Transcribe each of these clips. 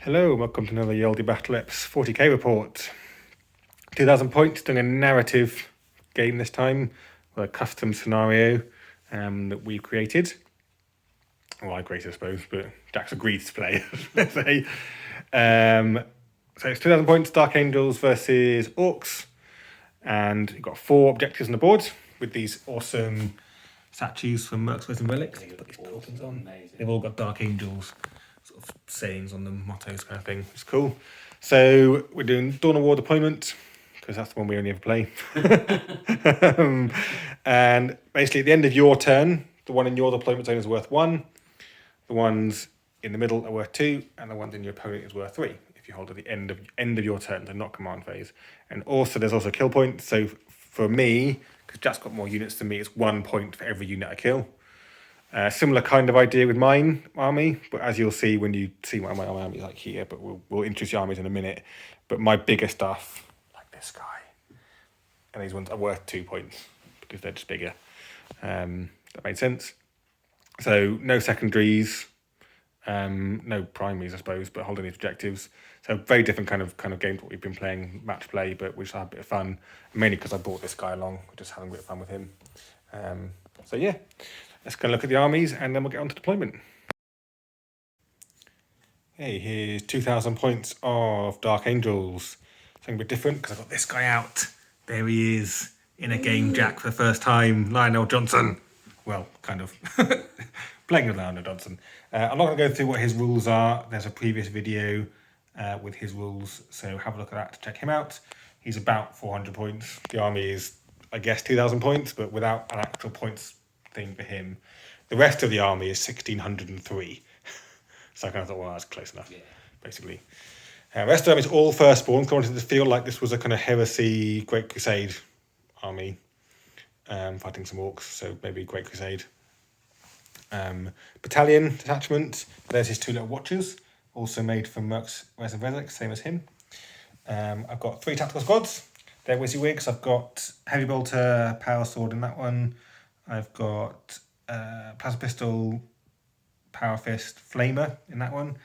Hello, welcome to another Yaldi Battle Eps 40k report. 2,000 points, doing a narrative game this time, with a custom scenario that we've created. Well, I created, I suppose, but Jack's agreed to play. Let's say. So it's 2,000 points, Dark Angels versus Orks, and you've got 4 objectives on the board with these awesome statues from Merks, Resin, Relics. Put these portals on. They've all got Dark Angels sort of sayings on them, mottos kind of thing. It's cool. So we're doing Dawn of War deployment because that's the one we only ever play. And basically at the end of your turn, the one in your deployment zone is worth 1. The ones in the middle are worth 2, and the ones in your opponent is worth 3. If you hold at the end of your turn, so not command phase. And also there's also kill points. So for me, because Jack's got more units than me, it's 1 point for every unit I kill. Similar kind of idea with mine army, but as you'll see when you see what my army is like here, but we'll introduce the armies in a minute. But my bigger stuff, like this guy, and these ones are worth 2 points because they're just bigger. That made sense. So no secondaries, no primaries, I suppose, but holding these objectives. So very different kind of games what we've been playing, match play, but we just had a bit of fun, mainly because I brought this guy along, just having a bit of fun with him. So yeah. Let's go look at the armies and then we'll get on to deployment. Hey, here's 2,000 points of Dark Angels. Something a bit different because I've got this guy out. There he is in a game, Jack, for the first time. Lionel Johnson. Well, kind of. Playing with Lionel Johnson. I'm not going to go through what his rules are. There's a previous video with his rules, so have a look at that to check him out. He's about 400 points. The army is, I guess, 2,000 points, but without an actual points thing for him. The rest of the army is 1,603. So I kind of thought, well, that's close enough, basically. The rest of them is all firstborn. I wanted to feel like this was a kind of heresy, Great Crusade army, fighting some orcs, so maybe Great Crusade. Battalion detachment. There's his 2 little watchers, also made from Merks, Resin, Relics, same as him. I've got 3 tactical squads. They're WYSIWYGs. I've got Heavy Bolter, Power Sword in that one. I've got Plasma Pistol, Power Fist, Flamer in that one.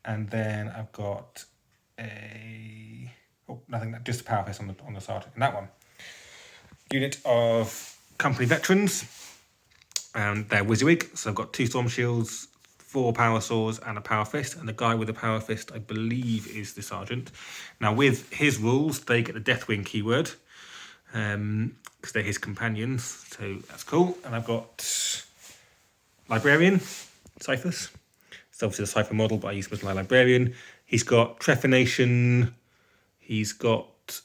And then I've got just a Power Fist on the sergeant in that one. Unit of Company Veterans. And they're WYSIWYG. So I've got 2 Storm Shields, 4 Power Swords, and a Power Fist. And the guy with the Power Fist, I believe, is the sergeant. Now, with his rules, they get the Deathwing keyword. Because they're his companions, so that's cool. And I've got Librarian, Cyphers. It's obviously the Cypher model, but I use him as my Librarian. He's got Trephination, he's got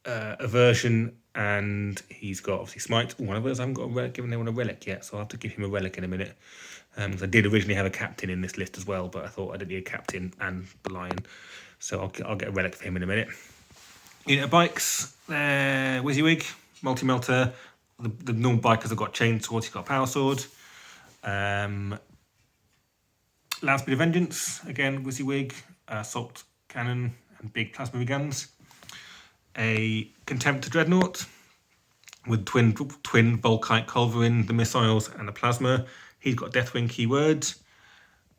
Aversion, and he's got obviously Smite. One of those I haven't got given anyone a relic yet, so I'll have to give him a relic in a minute. Because I did originally have a captain in this list as well, but I thought I didn't need a captain and the lion, so I'll get a relic for him in a minute. Unit of bikes, WYSIWYG, Multi-Melter. The normal bikers have got chain swords, he's got a power sword. Land Speed of Vengeance, again, WYSIWYG, assault cannon and big plasma guns. A Contempt Dreadnought with twin Volkite Culverin, the missiles and the plasma. He's got Deathwing keywords.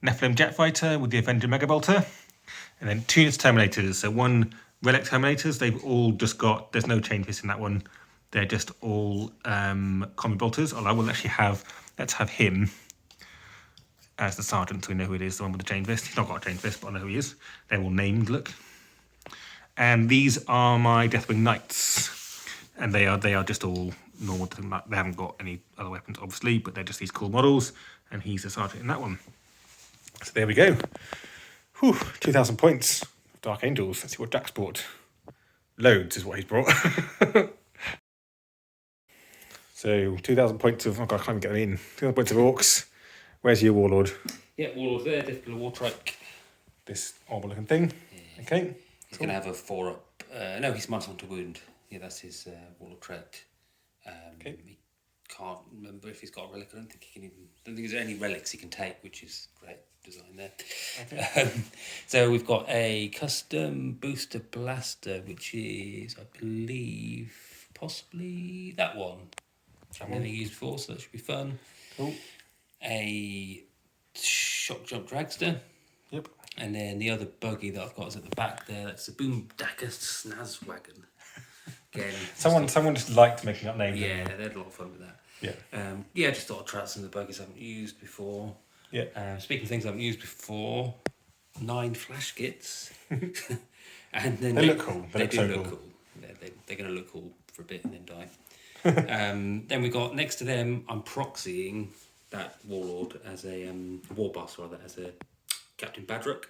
Nephilim Jetfighter with the Avenger Megabolter. And then 2 units Terminators. So 1 Relic Terminators, they've all just got, there's no chain fist in that one. They're just all combi bolters. Although I will actually let's have him as the sergeant so we know who it is, the one with the chain fist. He's not got a chain fist, but I know who he is. They're all named, look. And these are my Deathwing Knights. And they are just all normal. They haven't got any other weapons, obviously, but they're just these cool models. And he's the sergeant in that one. So there we go. Whew, 2,000 points of Dark Angels. Let's see what Jack's brought. Loads is what he's brought. So 2,000 points of, oh God, I can't even get them in. 2,000 points of Orcs. Where's your Warlord? Yeah, Warlord there, difficult war trike. This horrible looking thing. Yeah. Okay. He's going to have a 4-up. No, he's minus 1 to wound. Yeah, that's his Warlord trait. Okay. He can't remember if he's got a relic. I don't think there's any relics he can take, which is great design there. Okay. So we've got a custom booster blaster, which is, I believe, possibly that one. I've never used before, so that should be fun. Cool. A shock jump dragster. Yep. And then the other buggy that I've got is at the back there. That's the Boomdacker Snazwagon. Again, Someone just liked making up names. yeah, they had a lot of fun with that. Yeah. I just thought I'd try out some of the buggies I haven't used before. Yeah. Speaking of things I haven't used before, 9 flash kits. And then They look cool. They do look look cool. They're going to look cool for a bit and then die. Then we got next to them. I'm proxying that warlord as a war boss rather as a Captain Badrock,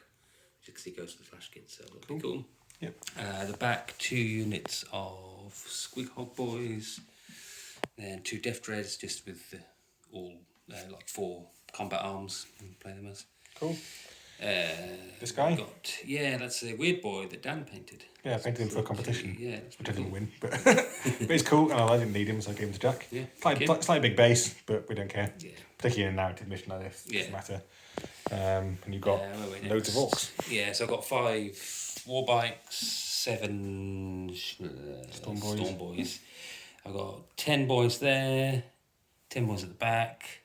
because he goes to the flash kit, so it'll be cool. Yep. The back 2 units of Squig Hog Boys, then 2 Death Dreads, just with all like 4 combat arms. And play them as. Cool. This guy? That's a weird boy that Dan painted. Yeah, I painted him for a competition. Yeah, which I didn't win, but but he's cool, and I didn't need him, so I gave him to Jack. Yeah, slightly big base, but we don't care. Yeah. Particularly in a narrative mission like this, doesn't matter. And you've got loads of orcs. Yeah, so I've got 5 war bikes, 7 Storm Boys. I've got 10 boys there, 10 boys at the back.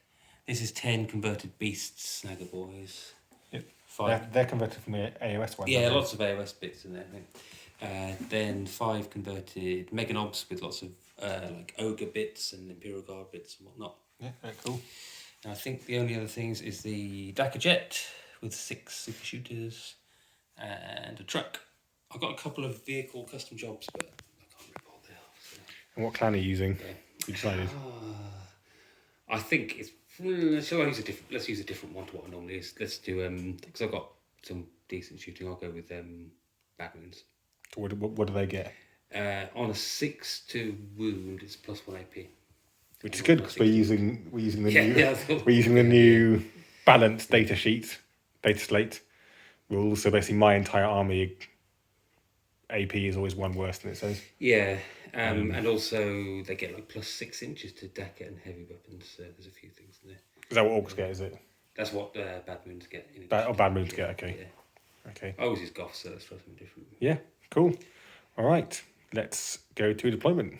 This is 10 converted beasts, Snagger Boys. Yep. 5. They're converted from the AOS one. Yeah, lots of AOS bits in there, I think. Then 5 converted Meganobs with lots of like Ogre bits and Imperial Guard bits and whatnot. Yeah, very cool. And I think the only other things is the Dakar Jet with 6 super shooters and a truck. I've got a couple of vehicle custom jobs, but I can't remember what they are. So. And what clan are you using? Yeah. You decided? I think it's. Let's use a different one to what I normally use. Let's do because I've got some decent shooting. I'll go with Bad Moons. So what do they get? On a 6 to wound, it's +1 AP. Which is good because we're using the new balanced data slate rules. So basically, my entire army AP is always 1 worse than it says. Yeah, and also they get like +6 inches to Dakar and heavy weapons. So there's a few things in there. Is that what orcs get? Is it? That's what Bad Moons get. Bad Moons get. Okay. Yeah. Okay. I always use Goth, so let's try something different. Yeah. Cool. All right. Let's go to deployment.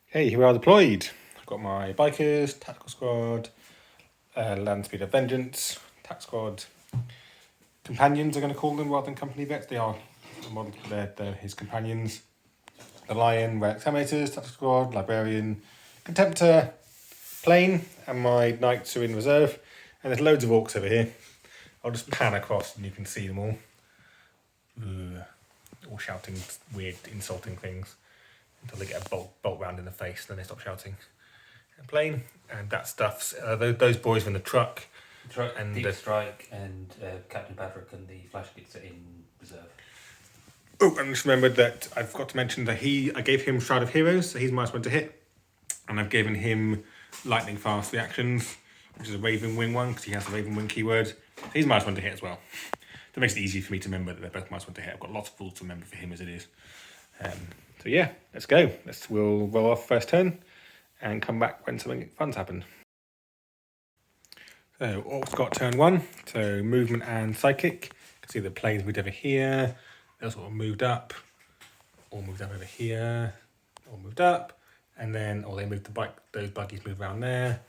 Okay, here we are deployed. I've got my bikers, tactical squad, land speed of vengeance, tac squad, companions. I'm going to call them rather than company vets. They are they're his companions. The lion, Relics emulators, tactical squad, librarian, contemptor, plane, and my knights are in reserve. And there's loads of orcs over here. I'll just pan across and you can see them all. All shouting weird, insulting things until they get a bolt round in the face, then they stop shouting. And plane, and that stuff's those boys are in the truck. And Deep Strike and Captain Badrock and the flash kits are in reserve. Oh, and just remembered that I forgot to mention that I gave him Shroud of Heroes, so he's -1 to hit, and I've given him lightning fast reactions, which is a Raven Wing one because he has the Raven Wing keyword. So he's -1 to hit as well. That makes it easy for me to remember that they're both -1 to hit. I've got lots of rules to remember for him as it is. So yeah, let's go. We'll roll off first turn and come back when something fun's happened. So Orcs got turn 1. So movement and psychic. You can see the planes moved over here. They sort of moved up. All moved up over here. All moved up. And then they moved those buggies moved around there.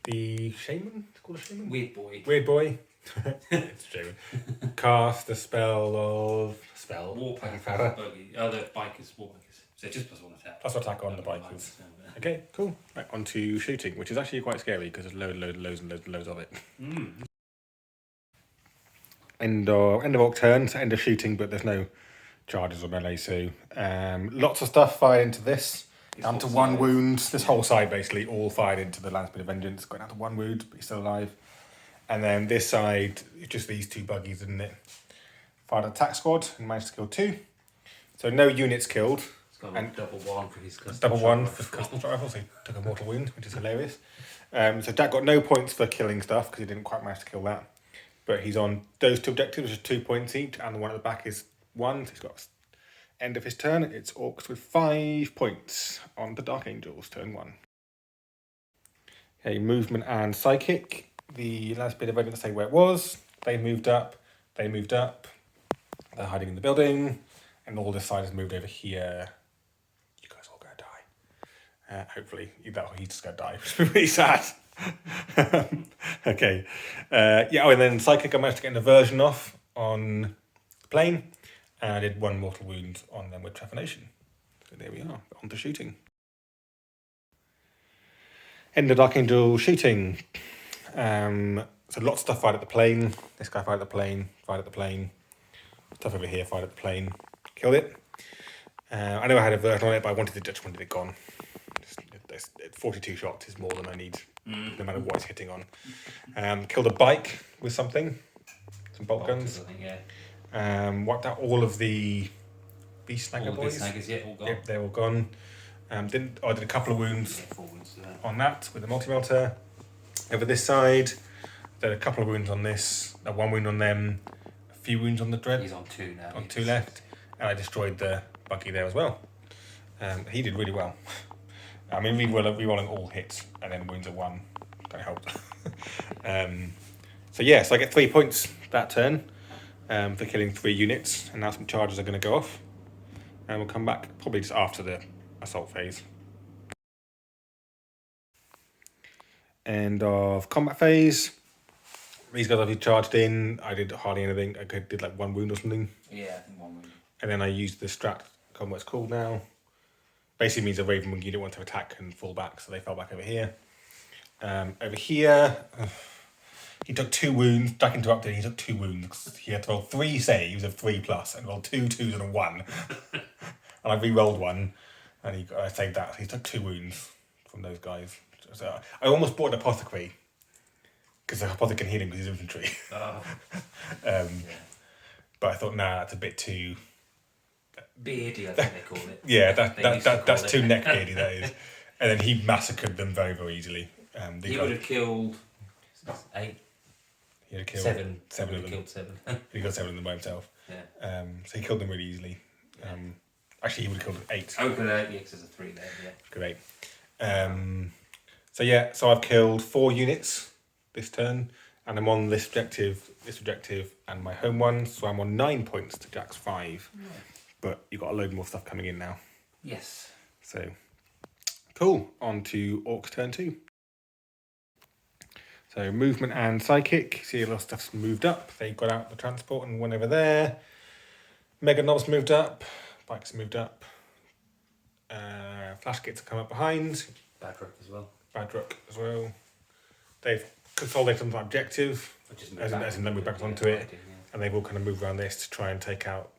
The shaman, it's called a shaman? Weird boy. It's a shaman. Cast the spell of Warpath. The bikers, war bikers. So just +1 attack. Plus attack on the bikers. Okay, cool. Right, on to shooting, which is actually quite scary because there's loads of it. End of orc turn, so end of shooting, but there's no charges or melee, so lots of stuff fired into this. Down to 1 wound. This whole side basically all fired into the Landspeed of Vengeance. Got down to 1 wound, but he's still alive. And then this side, it's just these 2 buggies, isn't it? Fired attack squad and managed to kill 2. So no units killed. It's got and +1 for his custom. +1 for custom rifle, so he took a mortal wound, which is hilarious. So Jack got no points for killing stuff because he didn't quite manage to kill that. But he's on those 2 objectives, which are 2 points each, and the one at the back is 1. So he's got end of his turn. It's Orcs with 5 points on the Dark Angels, turn 1. Okay, movement and psychic. The last bit of evidence say where it was. They moved up. They're hiding in the building. And all this side has moved over here. You guys all gonna die. Hopefully, he's just gonna die, which would be really sad. Okay. Yeah, oh, and then Psychic, I managed to get an aversion off on the plane, and I did 1 mortal wound on them with Trephination. So there we are, on to shooting. End of Dark Angel shooting. So lots of stuff fired at the plane. This guy fired at the plane, fired at the plane. Stuff over here fired at the plane. Killed it. I know I had a aversion on it, but I just wanted it gone. 42 shots is more than I need, no matter what it's hitting on. Killed a bike with some bolt guns. Wiped out all of the beast snagger boys. All gone. Yep, they're all gone. I did a couple of wounds on that with the multi-melter. Over this side, did a couple of wounds on this, 1 wound on them, a few wounds on the dread. He's on 2 now. On 2 left, and I destroyed the buggy there as well. He did really well. I mean, re-rolling all hits and then wounds of 1 kind of helped. So I get 3 points that turn for killing 3 units, and now some charges are going to go off, and we'll come back probably just after the assault phase. End of combat phase. These guys have charged in. I did hardly anything. I did like 1 wound or something. Yeah, I think 1 wound. And then I used the strat, what it's called now. Basically means a Raven Wing unit want to attack and fall back, so they fell back over here. Over here, he took 2 wounds. Jack interrupted, he took 2 wounds. He had to roll 3 saves of 3+, and rolled 2 2s and a 1. And I re-rolled 1, and I saved that. He took 2 wounds from those guys. So I almost bought an Apothecary, because the Apothecary can heal him because he's infantry. But I thought, nah, that's a bit too... beardy, I think they call it. Yeah, that's too neck beardy, that is. And then he massacred them very, very easily. He would have killed 8. He would have killed 7. 7 of them. Killed 7. He got 7 of them by himself. Yeah. So he killed them really easily. Actually, he would have killed 8. Oh, good 8, because there's a 3 there, yeah. Good 8. So I've killed 4 units this turn, and I'm on this objective, and my home one, so I'm on 9 points to Jack's 5. Yeah. But you've got a load more stuff coming in now. Yes. So, cool. On to Orcs turn 2. So, movement and psychic. See, a lot of stuff's moved up. They got out the transport and went over there. Mega Knobs moved up. Bikes moved up. Flash kits have come up behind. Badrock as well. They've consolidated on the objective. As in then we're back onto it. And they've all kind of moved around this to try and take out,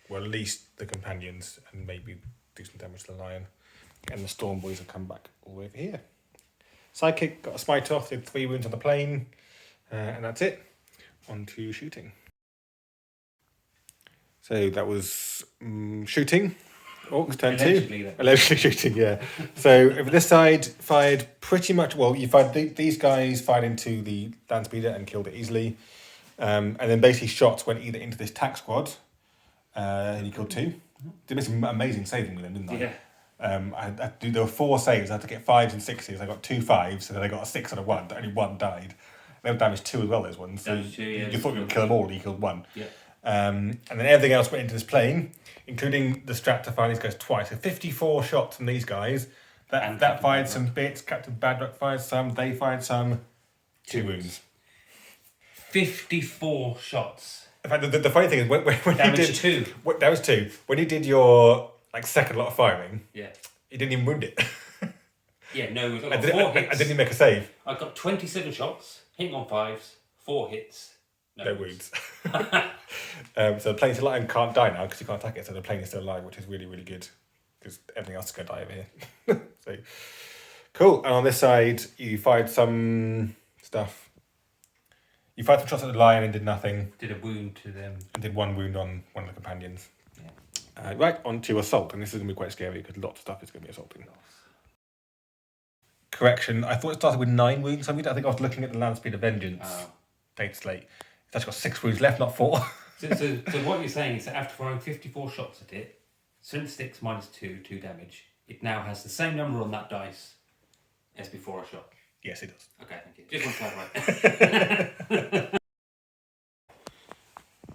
well, at least the companions, and maybe do some damage to the lion. And the storm boys have come back all the way over here. Psychic got a smite off, did 3 wounds on the plane, and that's it. On to shooting. So that was shooting. Orcs turn 2. Allegedly shooting, yeah. So over this side, fired pretty much, well, you fired these guys fired into the land speeder and killed it easily. And then basically shots went either into this tack squad, and he killed 2. Did some amazing saving with them, didn't I? Yeah. There were 4 saves. I had to get 5s and 6s. I got 2 5s, so then I got a 6 and a 1. Only 1 died. They were damaged 2 as well, those ones. So you thought you would kill them all, and you killed 1. Yeah. And then everything else went into this plane, including the strat to fire these guys twice. So 54 shots from these guys. That fired some bits. Captain Badrock fired some. They fired some. 2 wounds. 54 shots. In fact, the funny thing is when that you did 2. That was 2. When you did your second lot of firing, yeah, you didn't even wound it. Yeah, no, we've got 4 hits. I didn't even make a save. I got 27 shots, hitting on 5s, 4 hits. No wounds. So the plane still alive and can't die now because you can't attack it. So the plane is still alive, which is really, really good because everything else is going to die over here. So cool. And on this side, you fired some stuff. You fired some shots at the lion and did nothing. Did a wound to them. And did 1 wound on one of the companions. Yeah. Right, on to assault. And this is going to be quite scary because lots of stuff is going to be assaulting. Correction, I thought it started with 9 wounds. I think I was looking at the land speed of vengeance date slate. It's actually got 6 wounds left, not 4. So what you're saying is that after firing 54 shots at it, strength 6 minus 2 damage, it now has the same number on that dice as before I shot. Yes, it does. Okay, thank you. Just want to clarify.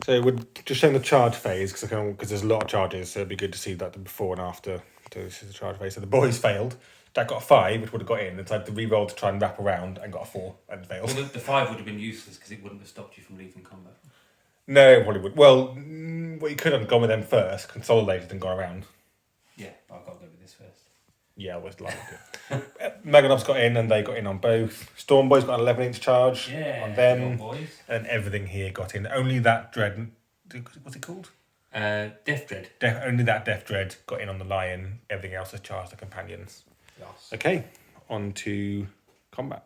So we're just showing the charge phase because there's a lot of charges, so it'd be good to see that the before and after. So this is the charge phase. So the boys failed, Jack got a 5, which would have got in, and so I had to re-roll to try and wrap around and got a 4 and failed. Well, the 5 would have been useless because it wouldn't have stopped you from leaving combat. No, it probably would. Well, what you could have gone with them first, consolidated and gone around. Yeah, but I've got to go with this first. Yeah, I was like it. Meganobs got in and they got in on both. Stormboy's got an 11-inch charge on them. Boys. And everything here got in. Only that Dread... What's it called? Death Dread. Only that Death Dread got in on the Lion. Everything else has charged the companions. Yes. Okay, on to combat.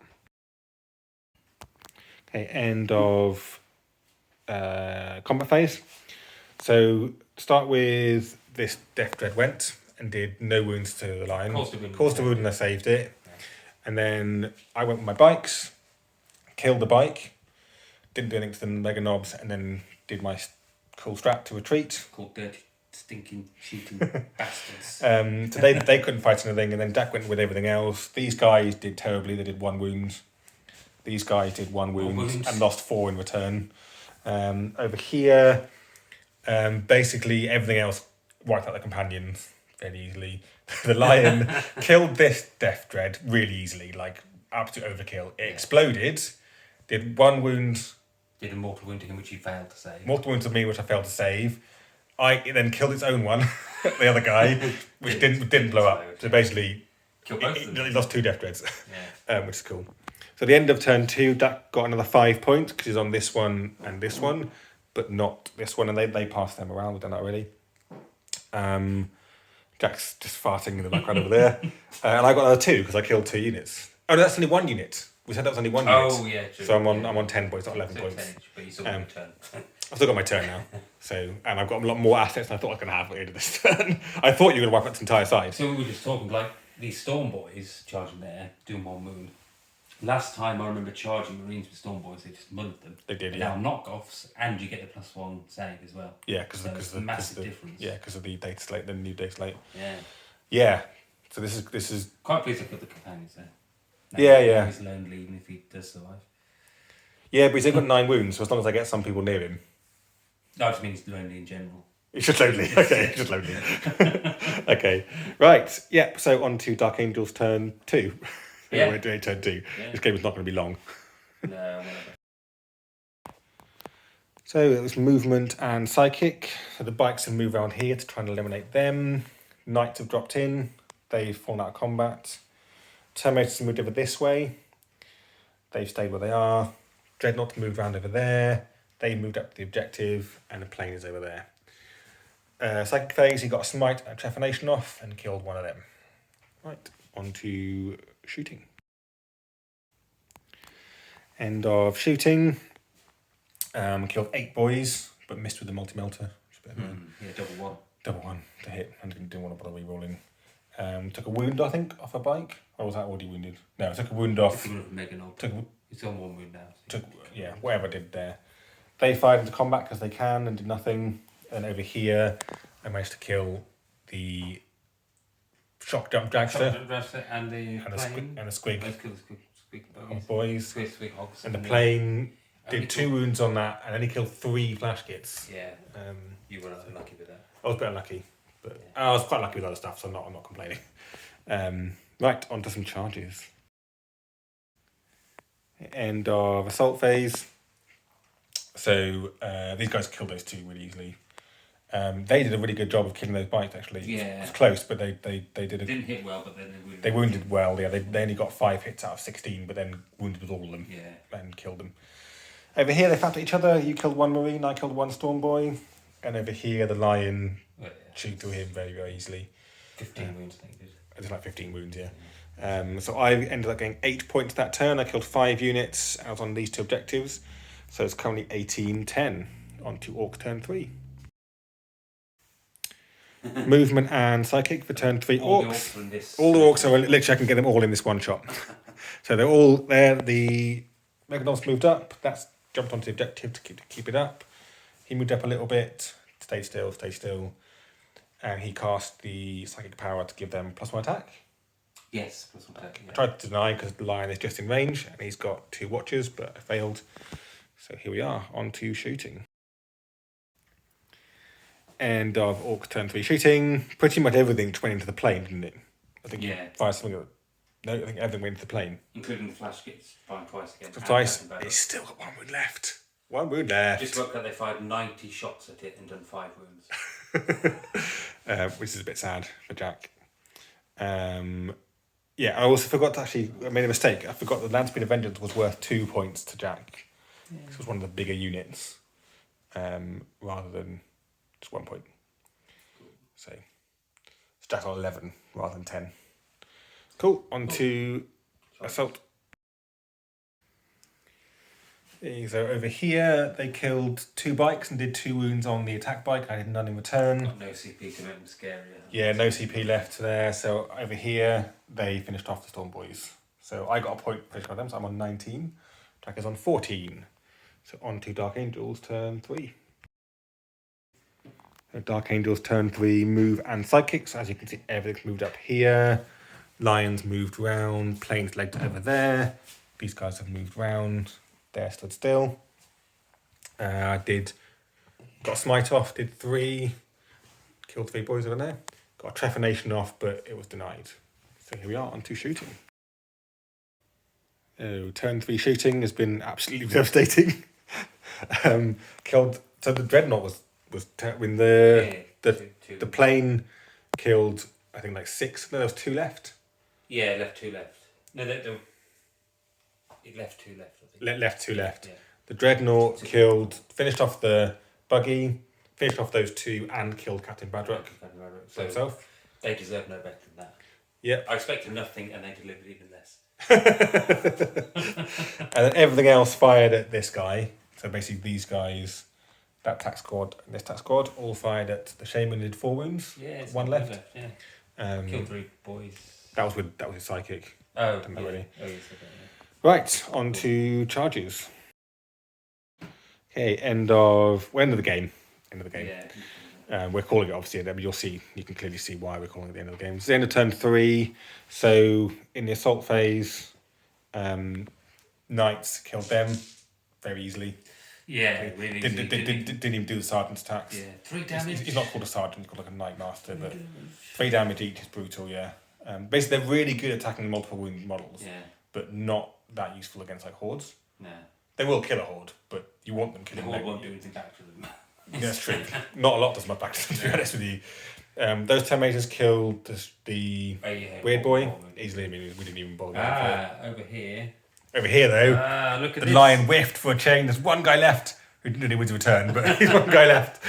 Okay, end of combat phase. So, start with this Death Dread went and did no wounds to the Lion. Caused a wound and I saved it. Yeah. And then I went with my bikes, killed the bike, didn't do anything to the Mega Knobs, and then did my cool strat to retreat. Called dirty, stinking, cheating bastards. So they couldn't fight anything, and then Dak went with everything else. These guys did terribly. They did 1 wound. These guys did 1 wound and lost 4 in return. Over here, basically everything else wiped out the companions fairly easily. The Lion killed this Death Dread really easily, like absolute overkill. It exploded, did 1 wound. Did a mortal wound to him, which he failed to save. Mortal wound to me, which I failed to save. It then killed its own one, the other guy, which didn't blow up. So basically, it lost 2 Death Dreads, which is cool. So at the end of turn 2, Dak got another 5 points because he's on this one and this one, but not this one, and they passed them around. We've done that already. Jack's just farting in the background over there, and I got another 2 because I killed 2 units. Oh, no, that's only 1 unit. We said that was only 1 unit. Oh yeah, true. So I'm on 10 points, not 11 points. 10 each, but you still got your turn. I've still got my turn now. So, and I've got a lot more assets than I thought I was going to have at the end of this turn. I thought you were going to wipe out this entire side. So we were just talking like these Storm Boys charging there, doing 1 wound. Last time I remember charging Marines with Storm Boys, they just mudded them. They did, Now knockoffs, and you get the +1 save as well. Yeah, because it's a massive difference. Yeah, because of the data slate, the new data slate. Yeah. Yeah. So this is quite pleased I put the companions there. Now, yeah. He's lonely even if he does survive. Yeah, but he's only got 9 wounds, so as long as I get some people near him. No, I just mean he's lonely in general. He's just lonely. Okay, he's just lonely. Okay, right. Yeah. So on to Dark Angels turn 2. Yeah. We're doing turn 2. Yeah. This game is not going to be long. No, whatever. So it was movement and psychic. So the bikes have moved around here to try and eliminate them. Knights have dropped in. They've fallen out of combat. Terminators have moved over this way. They've stayed where they are. Dreadnoughts moved around over there. They moved up to the objective, and the plane is over there. Psychic phase, he got a smite and a trephination off and killed one of them. Right, on to shooting. End of shooting. Killed 8 boys, but missed with the multi-melter. Yeah, double one to hit, and didn't want to bother re-rolling. Took a wound, I think, off a bike. Or was that already wounded? No, took a wound off. He's on 1 wound now. So whatever I did there. They fired into combat because they can and did nothing. And over here, I managed to kill the shock jump dragster and the plane. And a squig. Squig boys. Squig hogs. And the plane did 2 wounds on that and only killed 3 flash kits. Yeah. You were unlucky with that. I was a bit unlucky, but I was quite lucky with other stuff, so I'm not complaining. Right, on to some charges. End of assault phase. So these guys killed those 2 really easily. They did a really good job of killing those bikes, actually. Yeah. It was close, but they did it. Didn't hit well, but then they wounded well. Yeah, they only got 5 hits out of 16, but then wounded with all of them. Yeah. And killed them. Over here, they fought each other. You killed 1 Marine, I killed 1 Storm Boy. And over here, the Lion chewed through him very, very easily. 15 wounds, I think it did. It's like 15 wounds, yeah. So I ended up getting 8 points that turn. I killed 5 units. I was on these 2 objectives. So it's currently 18-10. On to Orcs turn 3. Movement and psychic for turn 3 Orcs. All the Orcs are literally, I can get them all in this one shot. So they're all there. The Megalodons moved up. That's jumped onto the objective to keep it up. He moved up a little bit. Stay still. And he cast the psychic power to give them +1 attack. Yes, +1 attack. I tried to deny because the Lion is just in range and he's got 2 watches, but I failed. So here we are, on to shooting. End of Orcs turn 3 shooting. Pretty much everything went into the plane, didn't it? I think you fired something No, I think everything went into the plane. Including the flash kits, firing twice again. Twice. It's still got 1 wound left. 1 wound left. Just worked out they fired 90 shots at it and done 5 wounds. Which is a bit sad for Jack. Yeah, I also forgot to actually, I made a mistake. I forgot that Landspeed of Vengeance was worth 2 points to Jack. Yeah. This was one of the bigger units, rather than just 1 point. So it's Jack on 11 rather than 10. Cool, on to Assault. Okay, so over here, they killed 2 bikes and did 2 wounds on the attack bike. I did none in return. Got no CP to make them scarier. Yeah, no CP left there. So over here, they finished off the Storm Boys. So I got a point finished by them, so I'm on 19. Jack is on 14. So on to Dark Angels, turn 3. So Dark Angels, turn 3, move and sidekicks. As you can see, everything's moved up here. Lions moved round, planes led over there. These guys have moved round. They're stood still. Got a smite off, did 3. Killed 3 boys over there. Got a Trephination off, but it was denied. So here we are, on to shooting. Oh, turn 3 shooting has been absolutely devastating. Killed. So the Dreadnought was when the plane killed, I think, like 6. No, there was 2 left. Yeah, left 2 left. No, it left 2 left. I think. Left 2 left. Yeah. The Dreadnought finished off the buggy, finished off those 2, and killed Captain Badrock. So himself. They deserve no better than that. Yeah. I expected nothing, and they delivered even less. And then everything else fired at this guy. So basically, these guys, that tack squad, and this tack squad, all fired at the Shaman. Did 4 wounds. Yeah, 1 left. Yeah. Killed 3 boys. That was his psychic. Oh, yeah. Really. Oh, yes, okay, yeah. Right, on to charges. Okay, end of the game. Yeah. We're calling it, obviously, you can clearly see why we're calling it the end of the game. It's the end of turn 3. So in the assault phase, Knights killed them very easily. Yeah, really easily. Didn't even do the sergeant's attacks. Yeah, 3 damage. He's not called a sergeant, he's called like a Knight Master, but 3 damage each is brutal, yeah. Basically, they're really good at attacking multiple wound models, but not that useful against like hordes. No. They will kill a horde, but you want them killing. The horde won't do anything back to them. Yeah, that's true. Not a lot does much back to them, to be honest with you. Those 10 majors killed the weird boy easily. I mean, we didn't even bother. Over here. Over here, though, look at the this. lion whiffed for a chain. There's 1 guy left who didn't really win to return, but there's 1 guy left.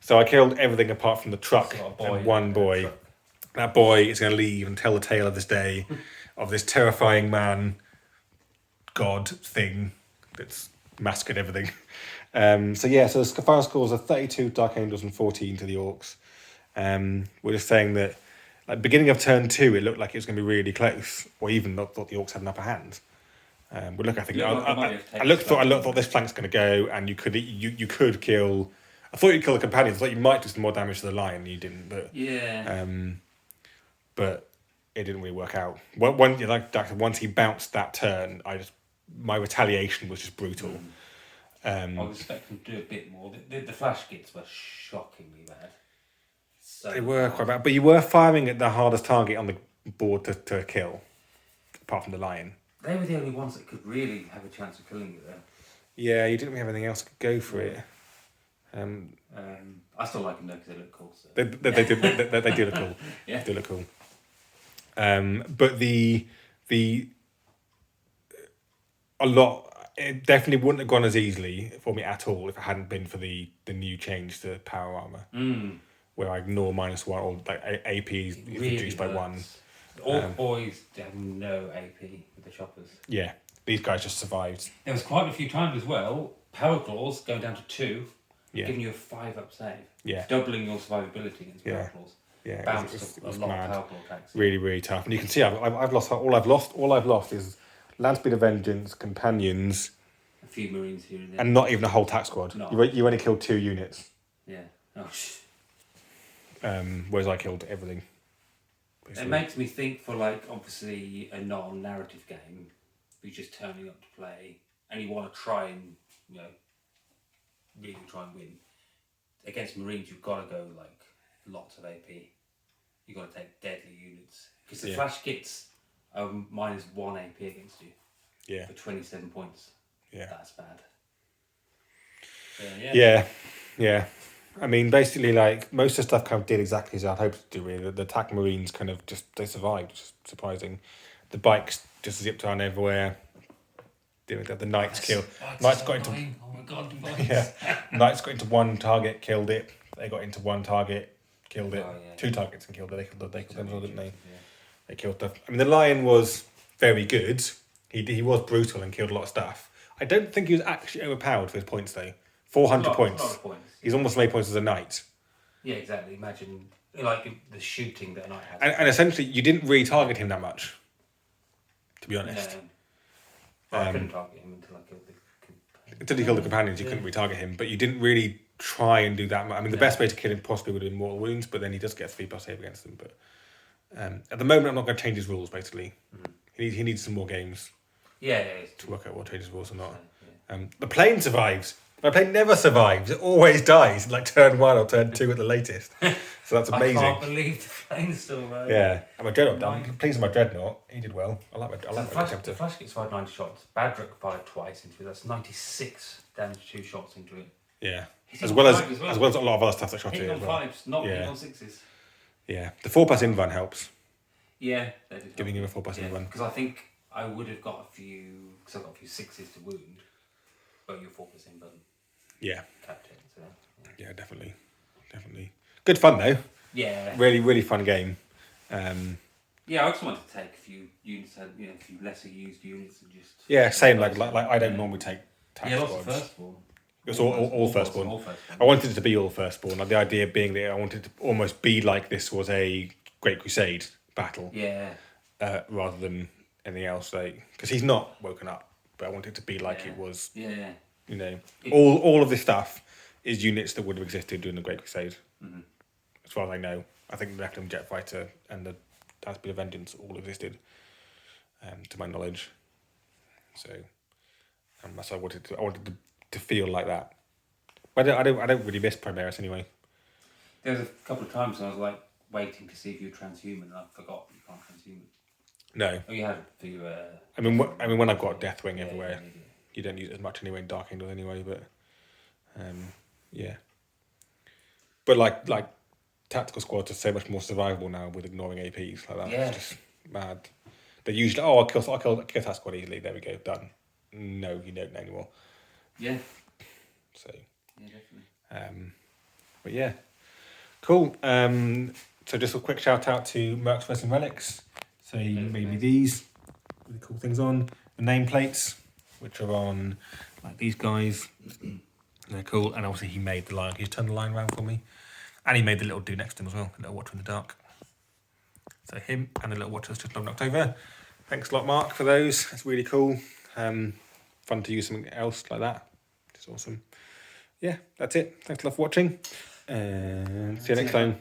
So I killed everything apart from the truck and 1 boy. That boy is going to leave and tell the tale of this day, of this terrifying man, god thing that's massacred everything. So the final scores are 32 Dark Angels and 14 to the Orcs. We're just saying that, like, beginning of turn 2, it looked like it was going to be really close, or even thought the Orcs had an upper hand. I thought this flank's going to go, and you could kill. I thought you'd kill the companions. I thought you might do some more damage to the lion. You didn't, but but it didn't really work out. Once he bounced that turn, my retaliation was just brutal. I was expecting to do a bit more. The flash kits were shockingly bad. So they were quite bad, but you were firing at the hardest target on the board to kill, apart from the lion. They were the only ones that could really have a chance of killing you there. Yeah, you didn't really have anything else to go for it. I still like them though because they look cool. So. They do look cool. Yeah. They do look cool. But it definitely wouldn't have gone as easily for me at all if it hadn't been for the new change to power armour, where I ignore -1 or like AP is reduced by 1. All boys have no AP with the choppers. Yeah, these guys just survived. There was quite a few times as well. Power claws going down to 2, giving you a 5-up save. Yeah, doubling your survivability against power claws. Yeah, bounced a lot of power claw attacks. Really, really tough, and you can see I've lost all I've lost is Landspeed of Vengeance, companions, a few marines here and there, and not even a whole tack squad. No. You only killed 2 units. Yeah. Oh. Whereas I killed everything. Basically. It makes me think for obviously a non-narrative game, you're just turning up to play, and you want to try and really try and win. Against Marines, you've got to go lots of AP. You've got to take deadly units because the flash kits Mine is 1 AP against you Yeah. for 27 points. Yeah. That's bad. So, Yeah. I mean, basically, like, most of the stuff kind of did exactly as I'd hoped to do, really. The attack marines kind of they survived, which is surprising. The bikes just zipped on everywhere. The knights killed. Knights got into. Oh my god, the bikes. Yeah. Knights got into one target, killed it. They got into one target, killed it. Oh, yeah. 2 targets and killed it. They killed them as well, didn't they? Yeah. They killed stuff. I mean, the lion was very good. He was brutal and killed a lot of stuff. I don't think he was actually overpowered for his points, though. 400 points. A lot of points. He's almost as many points as a knight. Yeah, exactly. Imagine like the shooting that a knight has. And essentially, you didn't really target him that much, to be honest. No. I couldn't target him until I killed the companions. Until you killed the companions, you couldn't retarget him. But you didn't really try and do that much. I mean, the best way to kill him possibly would have been mortal wounds, but then he does get 3+ save against them. But at the moment, I'm not going to change his rules, basically. He needs some more games to work out what change his rules or not. The plane survives. My plane never survives. It always dies in like turn 1 or turn 2 at the latest. So that's amazing. I can't believe the plane's still alive. Yeah. And my dreadnought, I'm pleased with my dreadnought. He did well. I like my the Flash gets fired 90 shots. Badrick fired twice into it. That's 96 damage, 2 shots into it. Yeah. As well as a lot of other stuff that shot hitting it on as well. 5s, not hitting on 6s. Yeah. The 4+ invuln helps. Yeah, they did. Giving him a 4+ invuln. Because I think I would have got a few, because I've got a few 6s to wound, but your 4+ invuln. Yeah. Tapped it, so, yeah, definitely. Good fun though. Yeah. Really, really fun game. Yeah, I just wanted to take a few units, a few lesser used units and just. Yeah, same. Like I don't normally take tax yeah, squads. lots of firstborn. It's all firstborn. I wanted it to be all firstborn. Like, the idea being that I wanted it to almost be like this was a Great Crusade battle. Yeah. Rather than anything else, like, because he's not woken up, but I wanted it to be like it was. Yeah. You know, all of this stuff is units that would have existed during the Great Crusade. Mm-hmm. As far as I know, I think the Nephilim Jet Fighter and the Speed of Vengeance all existed, to my knowledge. So, so I wanted to feel like that. But I don't really miss Primaris anyway. There was a couple of times when I was like waiting to see if you were transhuman, and I forgot you can't transhuman. No. Oh, you had for you. I mean, when I've got Deathwing everywhere, you don't use it as much anyway in Dark Angel anyway. But, yeah. But like tactical squads are so much more survivable now with ignoring APs like that. Yeah. It's just mad. They usually I'll kill that squad easily. There we go, done. No, you don't anymore. Yeah. So. Yeah, definitely. But yeah, cool. So just a quick shout out to Merks, Resin, Relics. So he made me these really cool things on the nameplates, which are on like these guys. They're cool, and obviously he made the line. He's turned the line around for me, and he made the little dude next to him as well, the little Watcher in the Dark. So him and the little Watchers just knocked over. Thanks a lot, Mark, for those. That's really cool. Fun to use something else like that. It's awesome. Yeah, that's it. Thanks a lot for watching, and see you next time.